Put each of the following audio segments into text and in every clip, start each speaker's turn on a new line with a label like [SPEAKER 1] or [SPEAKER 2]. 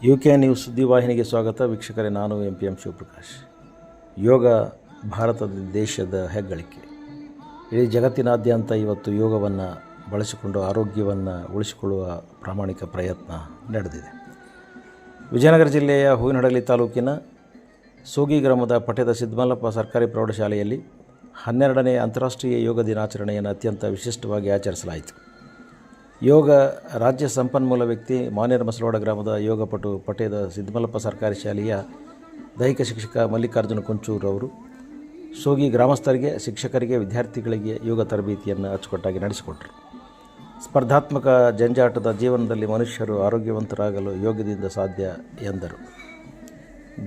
[SPEAKER 1] UK news ಸುದ್ದಿವಾಹಿನಿಗೆ ಸ್ವಾಗತ. ವೀಕ್ಷಕರೇ, ನಾನು MPM ಶಿವಪ್ರಕಾಶ್. ಯೋಗ ಭಾರತದ ದೇಶದ ಹೆಗ್ಗಳಿಕೆ. ಇಡೀ ಜಗತ್ತಿನಾದ್ಯಂತ ಇವತ್ತು ಯೋಗವನ್ನು ಬಳಸಿಕೊಂಡು ಆರೋಗ್ಯವನ್ನು ಉಳಿಸಿಕೊಳ್ಳುವ ಪ್ರಾಮಾಣಿಕ ಪ್ರಯತ್ನ ನಡೆದಿದೆ. ವಿಜಯನಗರ ಜಿಲ್ಲೆಯ ಹೂವಿನಹಡಗಲಿ ತಾಲೂಕಿನ ಸೋಗಿ ಗ್ರಾಮದ ಪಠ್ಯದ ಸಿದ್ದಮಲ್ಲಪ್ಪ ಸರ್ಕಾರಿ ಪ್ರೌಢಶಾಲೆಯಲ್ಲಿ 12ನೇ ಅಂತಾರಾಷ್ಟ್ರೀಯ ಯೋಗ ದಿನಾಚರಣೆಯನ್ನು ಅತ್ಯಂತ ವಿಶಿಷ್ಟವಾಗಿ ಆಚರಿಸಲಾಯಿತು. ಯೋಗ ರಾಜ್ಯ ಸಂಪನ್ಮೂಲ ವ್ಯಕ್ತಿ ಮಾನೇರ ಮಸಲವಾಡ ಗ್ರಾಮದ ಯೋಗಪಟು ಪಠ್ಯದ ಸಿದ್ದಮಲ್ಲಪ್ಪ ಸರ್ಕಾರಿ ಶಾಲೆಯ ದೈಹಿಕ ಶಿಕ್ಷಕ ಮಲ್ಲಿಕಾರ್ಜುನ ಕುಂಚೂರವರು ಸೋಗಿ ಗ್ರಾಮಸ್ಥರಿಗೆ, ಶಿಕ್ಷಕರಿಗೆ, ವಿದ್ಯಾರ್ಥಿಗಳಿಗೆ ಯೋಗ ತರಬೇತಿಯನ್ನು ಅಚ್ಚುಕಟ್ಟಾಗಿ ನಡೆಸಿಕೊಟ್ಟರು. ಸ್ಪರ್ಧಾತ್ಮಕ ಜಂಜಾಟದ ಜೀವನದಲ್ಲಿ ಮನುಷ್ಯರು ಆರೋಗ್ಯವಂತರಾಗಲು ಯೋಗದಿಂದ ಸಾಧ್ಯ ಎಂದರು.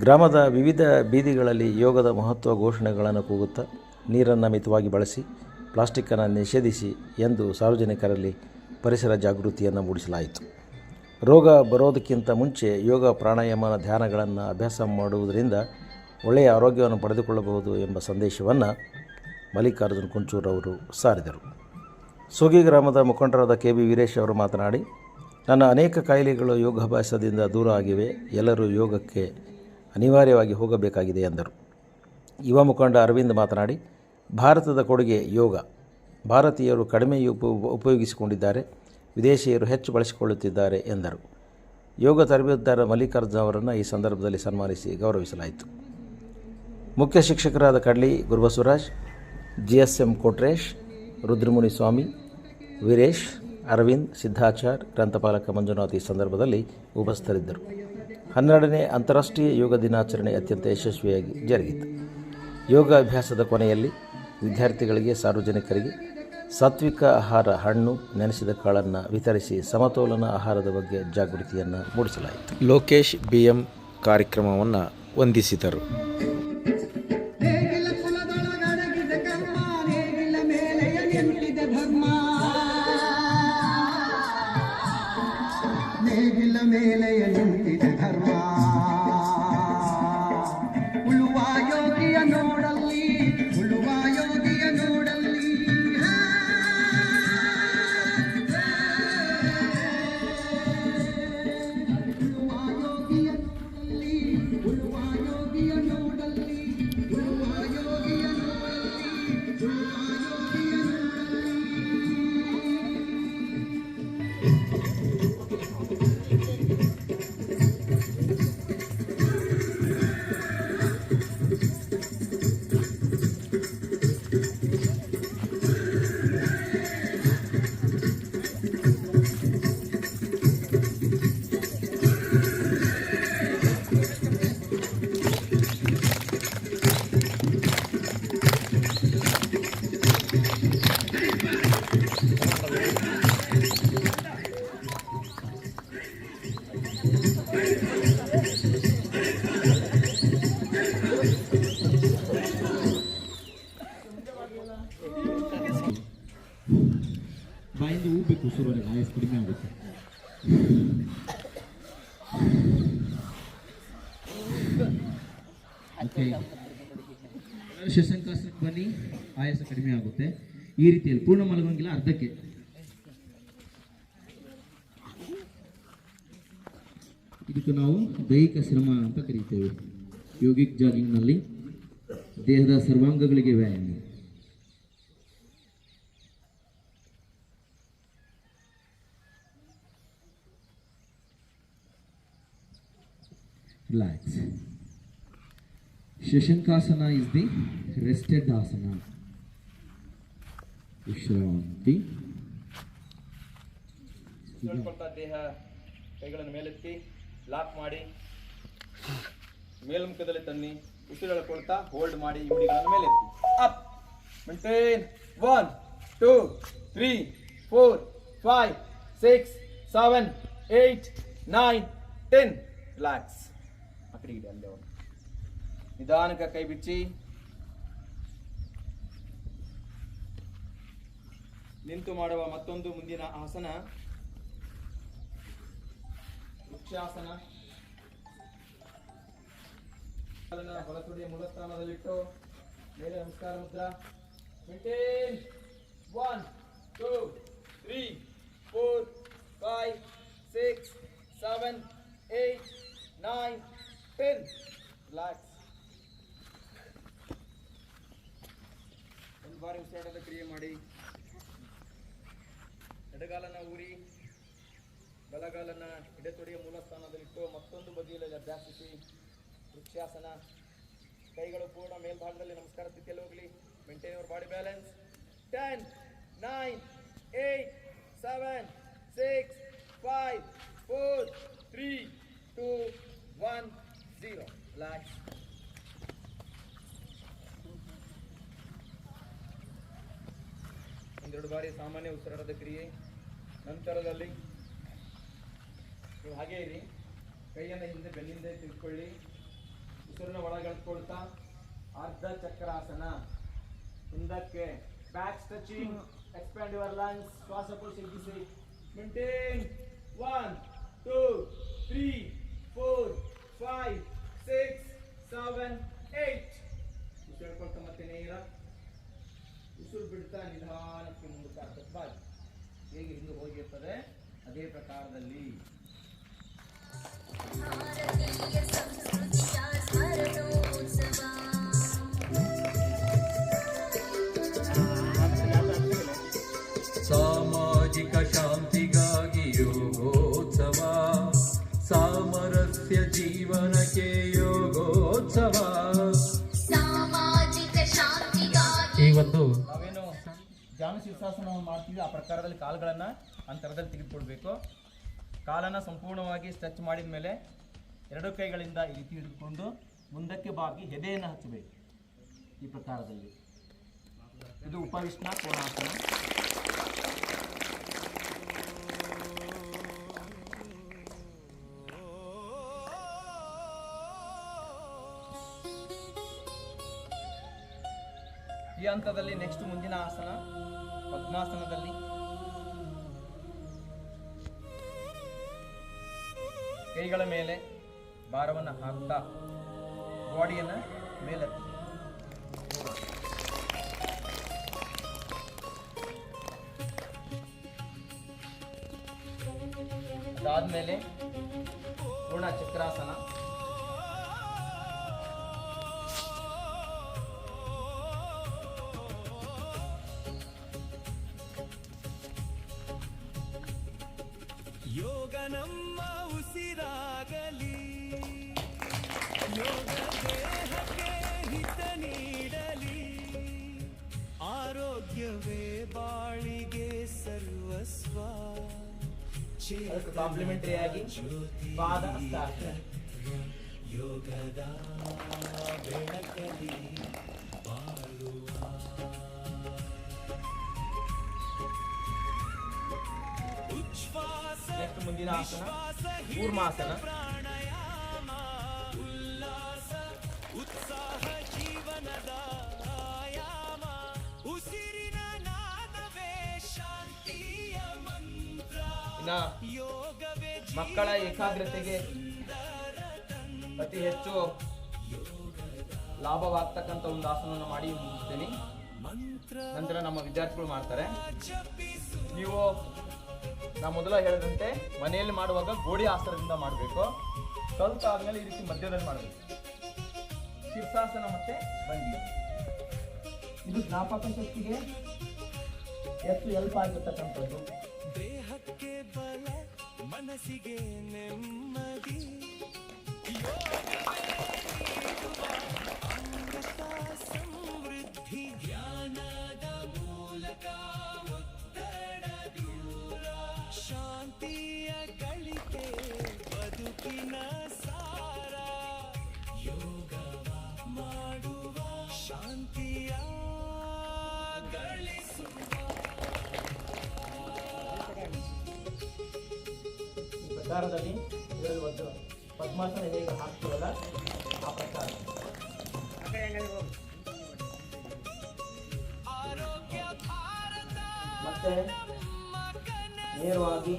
[SPEAKER 1] ಗ್ರಾಮದ ವಿವಿಧ ಬೀದಿಗಳಲ್ಲಿ ಯೋಗದ ಮಹತ್ವ ಘೋಷಣೆಗಳನ್ನು ಕೂಗುತ್ತಾ ನೀರನ್ನು ಮಿತವಾಗಿ ಬಳಸಿ, ಪ್ಲಾಸ್ಟಿಕ್ಕನ್ನು ನಿಷೇಧಿಸಿ ಎಂದು ಸಾರ್ವಜನಿಕರಲ್ಲಿ ಪರಿಸರ ಜಾಗೃತಿಯನ್ನು ಮೂಡಿಸಲಾಯಿತು. ರೋಗ ಬರೋದಕ್ಕಿಂತ ಮುಂಚೆ ಯೋಗ, ಪ್ರಾಣಾಯಾಮ, ಧ್ಯಾನಗಳನ್ನು ಅಭ್ಯಾಸ ಮಾಡುವುದರಿಂದ ಒಳ್ಳೆಯ ಆರೋಗ್ಯವನ್ನು ಪಡೆದುಕೊಳ್ಳಬಹುದು ಎಂಬ ಸಂದೇಶವನ್ನು ಮಲ್ಲಿಕಾರ್ಜುನ ಕುಂಚೂರವರು ಸಾರಿದರು. ಸೋಗಿ ಗ್ರಾಮದ ಮುಖಂಡರಾದ KB ವೀರೇಶ್ ಅವರು ಮಾತನಾಡಿ, ನನ್ನ ಅನೇಕ ಕಾಯಿಲೆಗಳು ಯೋಗಾಭ್ಯಾಸದಿಂದ ದೂರ ಆಗಿವೆ. ಎಲ್ಲರೂ ಯೋಗಕ್ಕೆ ಅನಿವಾರ್ಯವಾಗಿ ಹೋಗಬೇಕಾಗಿದೆ ಎಂದರು. ಯುವ ಮುಖಂಡ ಅರವಿಂದ್ ಮಾತನಾಡಿ, ಭಾರತದ ಕೊಡುಗೆ ಯೋಗ. ಭಾರತೀಯರು ಕಡಿಮೆ ಉಪಯೋಗಿಸಿಕೊಂಡಿದ್ದಾರೆ, ವಿದೇಶಿಯರು ಹೆಚ್ಚು ಬಳಸಿಕೊಳ್ಳುತ್ತಿದ್ದಾರೆ ಎಂದರು. ಯೋಗ ತರಬೇತುದಾರ ಮಲ್ಲಿಕಾರ್ಜುನ ಅವರನ್ನು ಈ ಸಂದರ್ಭದಲ್ಲಿ ಸನ್ಮಾನಿಸಿ ಗೌರವಿಸಲಾಯಿತು. ಮುಖ್ಯ ಶಿಕ್ಷಕರಾದ ಕಡ್ಲಿ ಗುರುಬಸವರಾಜ್, GSM ಕೋಟ್ರೇಶ್, ರುದ್ರಮುನಿ ಸ್ವಾಮಿ, ವೀರೇಶ್, ಅರವಿಂದ್, ಸಿದ್ಧಾಚಾರ್, ಗ್ರಂಥಪಾಲಕ ಮಂಜುನಾಥ್ ಈ ಸಂದರ್ಭದಲ್ಲಿ ಉಪಸ್ಥಿತರಿದ್ದರು. 12ನೇ ಅಂತಾರಾಷ್ಟ್ರೀಯ ಯೋಗ ದಿನಾಚರಣೆ ಅತ್ಯಂತ ಯಶಸ್ವಿಯಾಗಿ ಜರುಗಿತು. ಯೋಗಾಭ್ಯಾಸದ ಕೊನೆಯಲ್ಲಿ ವಿದ್ಯಾರ್ಥಿಗಳಿಗೆ, ಸಾರ್ವಜನಿಕರಿಗೆ ಸಾತ್ವಿಕ ಆಹಾರ, ಹಣ್ಣು, ನೆನೆಸಿದ ಕಾಳನ್ನು ವಿತರಿಸಿ ಸಮತೋಲನ ಆಹಾರದ ಬಗ್ಗೆ ಜಾಗೃತಿಯನ್ನು ಮೂಡಿಸಲಾಯಿತು. ಲೋಕೇಶ್ BM ಕಾರ್ಯಕ್ರಮವನ್ನು ವಂದಿಸಿದರು.
[SPEAKER 2] ಬಾಯಿಂದ ಹೋಗ್ಬೇಕು, ಉಸಿರೊಳಗೆ ಆಯಸ್ ಕಡಿಮೆ ಆಗುತ್ತೆ. ಓಕೆ, ಶಶಂಕಾಸನಕ್ಕೆ ಬನ್ನಿ, ಆಯಾಸ ಕಡಿಮೆ ಆಗುತ್ತೆ. ಈ ರೀತಿಯಲ್ಲಿ ಪೂರ್ಣ ಮಲಗೋಂಗಿಲ್ಲ, ಅರ್ಧಕ್ಕೆ. ಇದಕ್ಕೆ ನಾವು ದೈಹಿಕ ಶ್ರಮ ಅಂತ ಕರೀತೇವೆ. ಯೋಗಿಕ್ ಜಾಗಿಂಗ್ನಲ್ಲಿ ದೇಹದ ಸರ್ವಾಂಗಗಳಿಗೆ ವ್ಯಾಯಾಮ. Relax. Shashankasana is the rested asana. ವಿಶ್ರಾಂತಿ.
[SPEAKER 3] ದೇಹ ಕೈಗಳನ್ನು ಮೇಲೆತ್ತಿ ಲಾಕ್ ಮಾಡಿ, ಮೇಲ್ಮುಖದಲ್ಲಿ ತನ್ನಿ. ಉಸಿರೆಳ್ಕೊಳ್ತಾ ಹೋಲ್ಡ್ ಮಾಡಿ, ಇವುಗಳನ್ನು ಮೇಲೆತ್ತಿ. Up, maintain. 1 2 3 4 5 6 7 8 9 10. ರಿಲ್ಯಾಕ್ಸ್. ಅಲ್ಲೇ ನಿಧಾನಕ್ಕೆ ಕೈ ಬಿಚ್ಚಿ ನಿಂತು ಮಾಡುವ ಮತ್ತೊಂದು ಮುಂದಿನ ಆಸನ ವೃಕ್ಷಾಸನ. ಬಲತುಡಿಯ ಮೂಲಸ್ಥಾನದಲ್ಲಿಟ್ಟು ಮೇಲೆ ನಮಸ್ಕಾರ ಮುದ್ರಾ. ಮೇಂಟೈನ್. 1 2 3 4 5 6 7 8 9, 10. Relax. ಒಂದು ಬಾರಿ ಉಸಿರಾಟದ ಕ್ರಿಯೆ ಮಾಡಿ. ಎಡಗಾಲನ ಊರಿ ಬಲಗಾಲನ ಎಡೆತೊಡೆಯ ಮೂಲ ಸ್ಥಾನದಲ್ಲಿಟ್ಟು ಮತ್ತೊಂದು ಬದಿಯಲ್ಲಿ ಅಭ್ಯಾಸಿಸಿ. ವೃಕ್ಷಾಸನ. ಕೈಗಳು ಪೂರ್ಣ ಮೇಲ್ಭಾಗದಲ್ಲಿ ನಮಸ್ಕಾರ ಸ್ಥಿತಿಯಲ್ಲಿ ಹೋಗಲಿ. Maintain your body balance. 10, 9, 8, 7, 6, 5, 4, 3, 2, 1, 0. Relax. ಒಂದೆರಡು ಬಾರಿ ಸಾಮಾನ್ಯ ಉಸಿರಾಟದ ಕ್ರಿಯೆ. ನಂತರದಲ್ಲಿ ನೀವು ಹಾಗೇ ಇರಿ. ಕೈಯನ್ನು ಹಿಂದೆ ಬೆನ್ನಿಂದ ತಿಳ್ಕೊಳ್ಳಿ. ಉಸಿರನ್ನ ಒಳಗೆಳ್ಕೊಳ್ತಾ ಅರ್ಧ ಚಕ್ರಾಸನ. ಹಿಂದಕ್ಕೆ back stretching. Expand your lungs. ಶ್ವಾಸಕೋಶ ಹಿಗ್ಗಿಸಿ. ಮೇಂಟೈನ್. 1, 2, 3, 4, 5, 6, 7, 8. ಉಸಿರು ಹೇಳ್ಕೊಳ್ತಾ ಮತ್ತೆ ನೇರ. ಉಸಿರು ಬಿಡ್ತಾ ನಿಧಾನಕ್ಕೆ ಮುಂದಕ್ಕೆ ಆಗ್ತದೆ. ಬಾಯ್ ಹೇಗೆ ಹಿಂದೆ ಹೋಗಿರ್ತದೆ ಅದೇ ಪ್ರಕಾರದಲ್ಲಿ.
[SPEAKER 4] ಸಾಮಾಜಿಕ ಶಾಂತಿಗಾಗಿ ಯೋಗೋತ್ಸವ. ಸಾಮರಸ್ಯ ಜೀವನಕ್ಕೆ ಯೋಗೋತ್ಸವ. ಸಾಮಾಜಿಕ ಶಾಂತಿಗಾಗಿ. ಈ ಒಂದು
[SPEAKER 3] ನಾವೇನು ಜಾನು ಶೀರ್ಷಾಸನವನ್ನು ಮಾಡ್ತೀವಿ ಆ ಪ್ರಕಾರದಲ್ಲಿ ಕಾಲುಗಳನ್ನು ಅಂತರದಲ್ಲಿ ತೆಗೆದುಕೊಳ್ಬೇಕು. ಕಾಲನ್ನು ಸಂಪೂರ್ಣವಾಗಿ ಸ್ಟ್ರೆಚ್ ಮಾಡಿದ ಮೇಲೆ ಎರಡು ಕೈಗಳಿಂದ ಈ ರೀತಿ ಹಿಡಿದುಕೊಂಡು ಮುಂದಕ್ಕೆ ಬಾಗಿ ಎದೆಯನ್ನು ಹಚ್ಚಬೇಕು ಈ ಪ್ರಕಾರದಲ್ಲಿ. ಇದು ಉಪವಿಷ್ಣ ಕೋಣಾಸನ. ಈ ಹಂತದಲ್ಲಿ ನೆಕ್ಸ್ಟ್ ಮುಂದಿನ ಆಸನ ಪದ್ಮಾಸನದಲ್ಲಿ ಕೈಗಳ ಮೇಲೆ ಭಾರವನ್ನು ಹಾಕ್ತಾ ಬಾಡಿಯನ್ನು ಮೇಲೆತ್ತಿ. ಅದಾದ್ಮೇಲೆ ಪೂರ್ಣ ಚಕ್ರಾಸನ.
[SPEAKER 4] ಯೋಗ ನಮ್ಮ ಉಸಿರಾಗಲಿ. ಯೋಗ ದೇಹಕ್ಕೆ ಹಿತ ನೀಡಲಿ. ಆರೋಗ್ಯವೇ ಬಾಳಿಗೆ ಸರ್ವಸ್ವ.
[SPEAKER 3] ಕಾಂಪ್ಲಿಮೆಂಟರಿ ಆಗಿ ಪಾದ ಹಸ್ತಾಸನ.
[SPEAKER 4] ಯೋಗದ ಬೆಳಕಲಿ ಬಾಳುವ.
[SPEAKER 3] ನೆಕ್ಸ್ಟ್ ಮುಂದಿನ ಆಸನ ಕೂರ್ಮಾಸನ.
[SPEAKER 4] ಪ್ರಾಣಾಯಾಮ ಉಲ್ಲಾಸ ಉತ್ಸಾಹ ಜೀವನದ ಆಯಾಮ. ಉಸಿರಿನ ನಾದವೇ ಶಾಂತಿಯ ಮಂತ್ರ.
[SPEAKER 3] ಇನ್ನ ಮಕ್ಕಳ ಏಕಾಗ್ರತೆಗೆ ಅತಿ ಹೆಚ್ಚು ಲಾಭವಾಗ್ತಕ್ಕಂಥ ಒಂದು ಆಸನವನ್ನು ಮಾಡಿ ಮುಗಿಸ್ತೇನೆ. ನಂತರ ನಮ್ಮ ವಿದ್ಯಾರ್ಥಿಗಳು ಮಾಡ್ತಾರೆ. ನೀವು ನಾ ಮೊದಲ ಹೇಳಿದಂತೆ ಮನೆಯಲ್ಲಿ ಮಾಡುವಾಗ ಗೋಡಿ ಆಸನದಿಂದ ಮಾಡಬೇಕು. ಸ್ವಲ್ಪ ಆದ್ಮೇಲೆ ಈ ರೀತಿ ಮಧ್ಯದಲ್ಲಿ ಮಾಡಬೇಕು. ಶೀರ್ಷಾಸನ ಮತ್ತೆ ಬಂಡಿ. ಇದು ಜ್ಞಾಪಕ ಶಕ್ತಿಗೆ ಹೆಚ್ಚು ಹೆಲ್ಪ್ ಆಗಿರ್ತಕ್ಕಂಥದ್ದು.
[SPEAKER 4] ದೇಹಕ್ಕೆ ಬಲ ಮನಸ್ಸಿಗೆ ನೆಮ್ಮದಿ. ಅಮೃತ ಸಮೃದ್ಧಿ ಜ್ಞಾನದ ಮೂಲಕ ಒತ್ತಡ ದೂರ. ಶಾಂತಿಯ ಗಳಿಕೆ ಬದುಕಿನ ಸಾರ. ಯೋಗವ ಮಾಡುವ ಶಾಂತಿಯ ಗಳಿಸುವ.
[SPEAKER 3] ಈ ಪ್ರಕಾರದಲ್ಲಿ ಹೇಳುವುದು ಪದ್ಮಾಸನ ಹೇಗೆ ಹಾಕ್ತೀವಲ್ಲ ಆ ಪ್ರಕಾರ. ಮತ್ತೆ ನೇರವಾಗಿ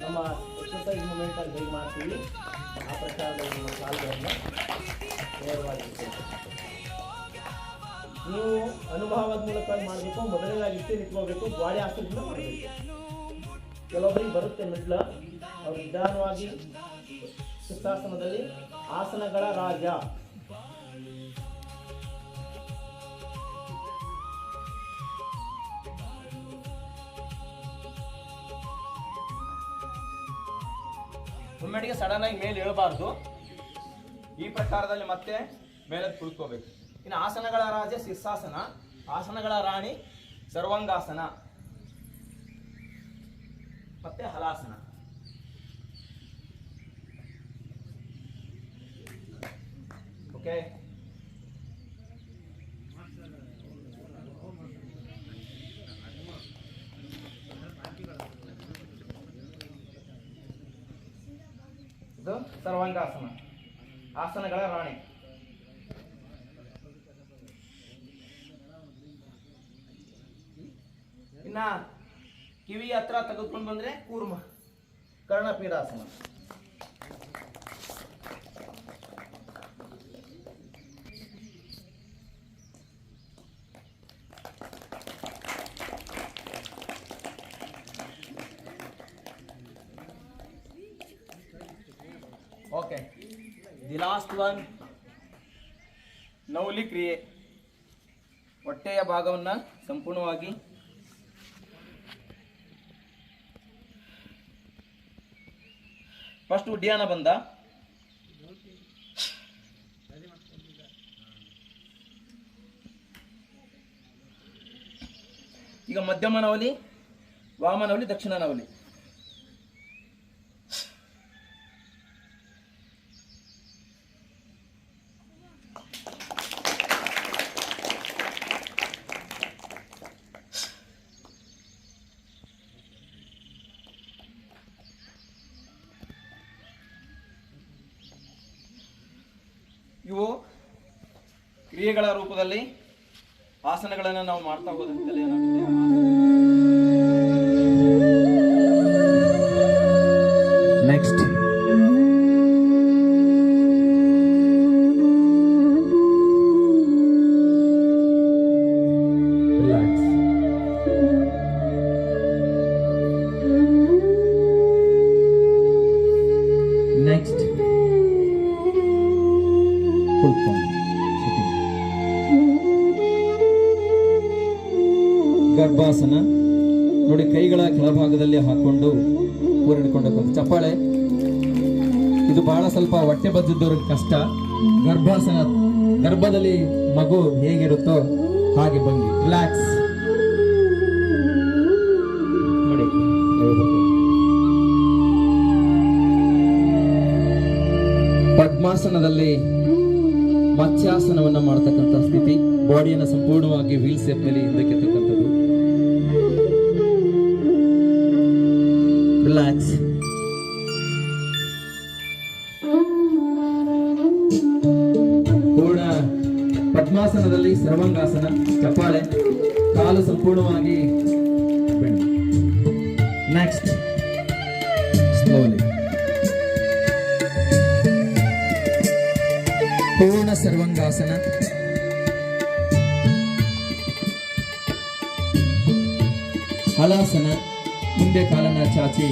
[SPEAKER 3] ನಮ್ಮ ಎಕ್ಸರ್ಸೈಸ್ ಮೂಮೆಂಟ್ ಅಲ್ಲಿ ಹೇಗೆ ಮಾಡ್ತೀವಿ ಆ ಪ್ರಕಾರದಲ್ಲಿ ನಮ್ಮ ಕಾಲುಗಳನ್ನು ನೇರವಾಗಿ. ನೀವು ಅನುಭವದ ಮೂಲಕ ಮಾಡಬೇಕು. ಮೊದಲನೇದಾಗಿ ಇಷ್ಟೇ ನಿಂತ್ಕೋಬೇಕು. ಗಾಡಿ ಆಸನದಿಂದ ಮಾಡಬೇಕು. ಕೆಲವೊಬ್ಬರಿಗೆ ಬರುತ್ತೆ ಮಿಡ್ಲ, ಅವ್ರು ನಿಧಾನವಾಗಿ ಶೀರ್ಷಾಸನದಲ್ಲಿ ಆಸನಗಳ ರಾಜ. ಒಮ್ಮೆಡಿಗೆ ಸಡನ್ ಆಗಿ ಮೇಲೆ ಇಳಬಾರ್ದು. ಈ ಪ್ರಕಾರದಲ್ಲಿ ಮತ್ತೆ ಮೇಲೆ ಕುಳಿತುಕೋಬೇಕು. ಇನ್ನು ಆಸನಗಳ ರಾಜ ಶೀರ್ಷಾಸನ, ಆಸನಗಳ ರಾಣಿ ಸರ್ವಾಂಗಾಸನ ಮತ್ತೆ ಹಲಾಸನ. ಓಕೆ, ಇದು ಸರ್ವಾಂಗಾಸನ, ಆಸನಗಳ ರಾಣಿ. ಇನ್ನ ಕಿವಿ ಹತ್ರ ತೆಗೆದುಕೊಂಡು ಬಂದ್ರೆ ಕೂರ್ಮ ಕರ್ಣಪೀಠಾಸನ. ಓಕೆ, ದಿ ಲಾಸ್ಟ್ ಒನ್ ನೌಲಿ ಕ್ರಿಯೆ. ಹೊಟ್ಟೆಯ ಭಾಗವನ್ನು ಸಂಪೂರ್ಣವಾಗಿ ಫಸ್ಟ್ ಉಡ್ಯಾನ ಬಂದ, ಈಗ ಮಧ್ಯಮ ನವಲಿ, ವಾಮ ನವಲಿ, ದಕ್ಷಿಣ ನವಲಿ. ಇವು ಕ್ರಿಯೆಗಳ ರೂಪದಲ್ಲಿ ಆಸನಗಳನ್ನು ನಾವು ಮಾಡ್ತಾ ಹೋದಂತೆಲ್ಲ ಏನಾಗುತ್ತೆ,
[SPEAKER 2] ನೆಕ್ಸ್ಟ್ ರಿಲ್ಯಾಕ್ಸ್. ನೆಕ್ಸ್ಟ್ ಗರ್ಭಾಸನ ನೋಡಿ, ಕೈಗಳ ಕೆಳಭಾಗದಲ್ಲಿ ಹಾಕೊಂಡು ಕೂರಿಡ್ಕೊಂಡಕ್ಕಂತ ಚಪ್ಪಾಳೆ. ಇದು ಬಹಳ ಸ್ವಲ್ಪ ಹೊಟ್ಟೆ ಬದ್ದಿದ್ದವ್ರಿಗೆ ಕಷ್ಟ. ಗರ್ಭಾಸನ, ಗರ್ಭದಲ್ಲಿ ಮಗು ಹೇಗಿರುತ್ತೋ ಹಾಗೆ ಭಂಗಿ. ರಿಲ್ಯಾಕ್ಸ್ ನೋಡಿ. ಪದ್ಮಾಸನದಲ್ಲಿ ಮತ್ಸ್ಯಾಸನವನ್ನ ಮಾಡತಕ್ಕಂಥ ಸ್ಥಿತಿ. ಬಾಡಿಯನ್ನು ಸಂಪೂರ್ಣವಾಗಿ ವೀಲ್ ಸೇಪ್ ಮೇಲೆ ಹಿಂದಕ್ಕೆ ತಕ್ಕಂಥದ್ದು. ರಿಲ್ಯಾಕ್ಸ್. ಪೂರ್ಣ ಪದ್ಮಾಸನದಲ್ಲಿ ಸರ್ವಾಂಗಾಸನ, ಚಪ್ಪಾಳೆ, ಕಾಲು ಸಂಪೂರ್ಣವಾಗಿ ಬೆಂಡು. ನೆಕ್ಸ್ಟ್ ಸ್ಲೋಲಿ ಪೂರ್ಣ ಸರ್ವಾಂಗಾಸನ. ಹಲಾಸನ, ಮುಂದೆ ಕಾಲನ್ನ ಚಾಚಿ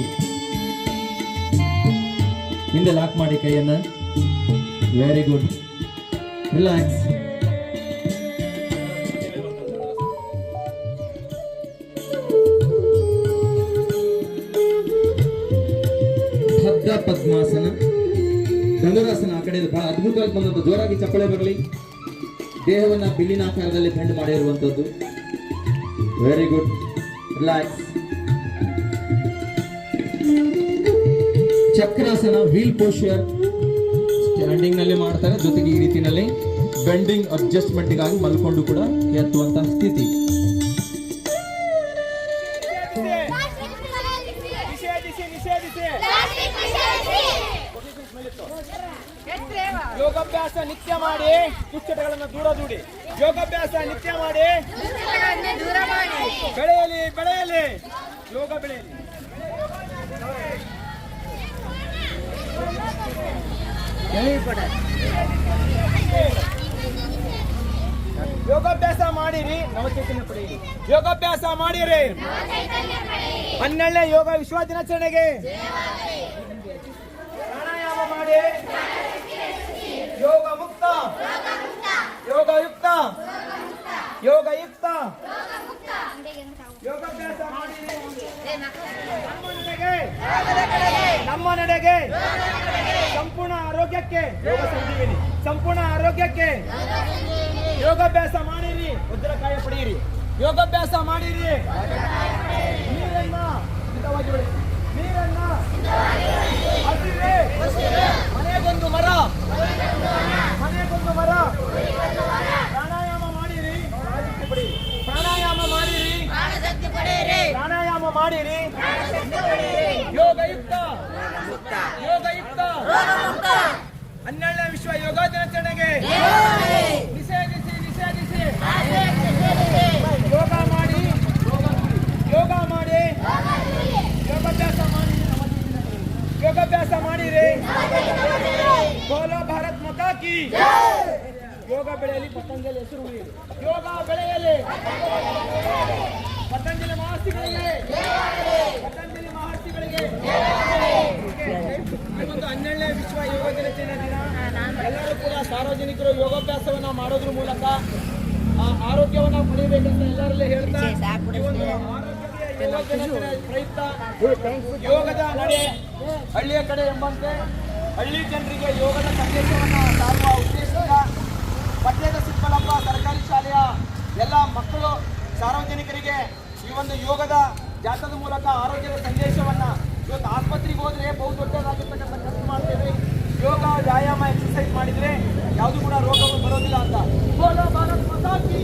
[SPEAKER 2] ಹಿಂದೆ ಲಾಕ್ ಮಾಡಿ ಕೈಯನ್ನ. Very good. ರಿಲ್ಯಾಕ್ಸ್. ಬದ್ಧ ಪದ್ಮಾಸನ, ಧನುರಾಸನ. ಆ ಕಡೆ ಬಹಳ ಅದ್ಭುತವಾಗಿ ಬಂದದ್ದು. ಜೋರಾಗಿ ಚಪ್ಪಳೆ ಬರಲಿ. ದೇಹವನ್ನ ಬಿಲ್ಲಿನ ಆಕಾರದಲ್ಲಿ ಬೆಂಡ್ ಮಾಡಿರುವಂತದ್ದು. Very good. ರಿಲ್ಯಾಕ್ಸ್. ಚಕ್ರಾಸನ, ವೀಲ್ ಪೋಶ್ಚರ್, ಸ್ಟ್ಯಾಂಡಿಂಗ್ ನಲ್ಲಿ ಮಾಡ್ತಾರೆ. ಜೊತೆಗೆ ಈ ರೀತಿಯಲ್ಲಿ ಬೆಂಡಿಂಗ್ ಅಡ್ಜಸ್ಟ್ಮೆಂಟ್ ಗಾಗಿ ಮಲ್ಕೊಂಡು ಕೂಡ ಎತ್ತುವಂತಹ ಸ್ಥಿತಿ.
[SPEAKER 3] ಯೋಗಾಭ್ಯಾಸ ನಿತ್ಯ ಮಾಡಿ, ದುಶ್ಚಟಗಳನ್ನು ದೂರ ದೂಡಿ. ಯೋಗಾಭ್ಯಾಸ ನಿತ್ಯ ಮಾಡಿ, ಬೆಳೆಯಲಿ ಬೆಳೆಯಲಿ, ಯೋಗ ಬೆಳೆಯಲಿ. ಯೋಗಾಭ್ಯಾಸ ಮಾಡಿರಿ, ನವಚೈತನ್ಯ ಪಡೆಯಿರಿ. ಯೋಗಾಭ್ಯಾಸ ಮಾಡಿರಿ. 12ನೇ ಯೋಗ ವಿಶ್ವ ದಿನಾಚರಣೆಗೆ ಪ್ರಾಣಾಯಾಮ ಮಾಡಿ. ಮಾಡಿ ಯೋಗ ಮುಕ್ತ ಯೋಗಯುಕ್ತ ಯೋಗಯುಕ್ತ ಯೋಗಾಭ್ಯಾಸ ಮಾಡಿರಿ. ನಮ್ಮ ನಡೆಗೆ ಸಂಪೂರ್ಣ ಆರೋಗ್ಯಕ್ಕೆ ಯೋಗ ಸಂಜೀವಿನಿ ಸಂಪೂರ್ಣ ಆರೋಗ್ಯಕ್ಕೆ ಯೋಗಾಭ್ಯಾಸ ಮಾಡಿರಿ. ವಜ್ರಕಾಯ ಪಡೆಯಿರಿ. ಯೋಗಾಭ್ಯಾಸ ಮಾಡಿರಿ. ನೀರನ್ನ ಹಿತವಾಗಿ ಬೆಳೆಸಿ. ನೀರನ್ನ ಹಸಿರೆ. ಮನೆಗೊಂದು ಮರ ಮನೆಗೊಂದು ಮರ. ಪ್ರಾಣಾಯಾಮ ಮಾಡಿರಿ. ಪ್ರಾಣಾಯಾಮ ಮಾಡಿರಿ. ಪ್ರಾಣಾಯಾಮ ಮಾಡಿರಿ. ಯೋಗಯುಕ್ತ ಯೋಗಯುಕ್ತ 12ನೇ ವಿಶ್ವ ಯೋಗ ದಿನಾಚರಣೆಗೆ ನಿಷೇಧಿಸಿ ನಿಷೇಧಿಸಿ ಯೋಗ ಮಾಡಿ ಯೋಗ ಮಾಡಿ ಯೋಗಾಭ್ಯಾಸ ಮಾಡಿ ಯೋಗಾಭ್ಯಾಸ ಮಾಡಿರಿ. ಬೋಲೋ ಭಾರತ್ ಮಾತಾ ಕಿ. ಯೋಗ ಬೆಳೆಯಲಿ ಪತಂಜಲಿ ಹೆಸರು ಉಳಿಯಲಿ. ಯೋಗ ಬೆಳೆಯಲಿ ಪತಂಜಲಿ ಮಹರ್ಷಿಗಳಿಗೆ ಪತಂಜಲಿ ಮಹರ್ಷಿಗಳಿಗೆ. ಇವತ್ತು 12ನೇ ವಿಶ್ವ ಯೋಗ ದಿನಾಚರಣೆ ದಿನ ಎಲ್ಲರೂ ಕೂಡ ಸಾರ್ವಜನಿಕರು ಯೋಗಾಭ್ಯಾಸವನ್ನ ಮಾಡೋದ್ರ ಮೂಲಕ ಆರೋಗ್ಯವನ್ನ ಪಡೆಯಬೇಕಂತ ಎಲ್ಲರಲ್ಲಿ ಹೇಳ್ತಾ ಈ ಒಂದು ಆರೋಗ್ಯದ ಯೋಗ ದಿನಾಚರಣೆ ಪ್ರಯುಕ್ತ ಯೋಗದ ನಡೆ ಹಳ್ಳಿಯ ಕಡೆ ಎಂಬಂತೆ ಹಳ್ಳಿ ಜನರಿಗೆ ಯೋಗದ ಸಂದೇಶವನ್ನು ಸಾರುವ ಉದ್ದೇಶದಿಂದ ಪಠ್ಯದ ಸಿಕ್ಕಲಪ್ಪ ಸರ್ಕಾರಿ ಶಾಲೆಯ ಎಲ್ಲ ಮಕ್ಕಳು ಸಾರ್ವಜನಿಕರಿಗೆ ಈ ಒಂದು ಯೋಗದ ಜಾಥದ ಮೂಲಕ ಆರೋಗ್ಯದ ಸಂದೇಶವನ್ನ ಇವತ್ತು ಆಸ್ಪತ್ರೆಗೆ ಹೋದ್ರೆ ಬಹು ದೊಡ್ಡದಾಗಿರ್ತಕ್ಕಂಥ ಖರ್ಚು ಮಾಡ್ತೇವೆ. ಯೋಗ ವ್ಯಾಯಾಮ ಎಕ್ಸರ್ಸೈಸ್ ಮಾಡಿದ್ರೆ ಯಾವುದು ಕೂಡ ರೋಗಗಳು ಬರೋದಿಲ್ಲ ಅಂತ. ಬೋಲೋ ಭಾರತ್ ಮಾತಾ ಕಿ.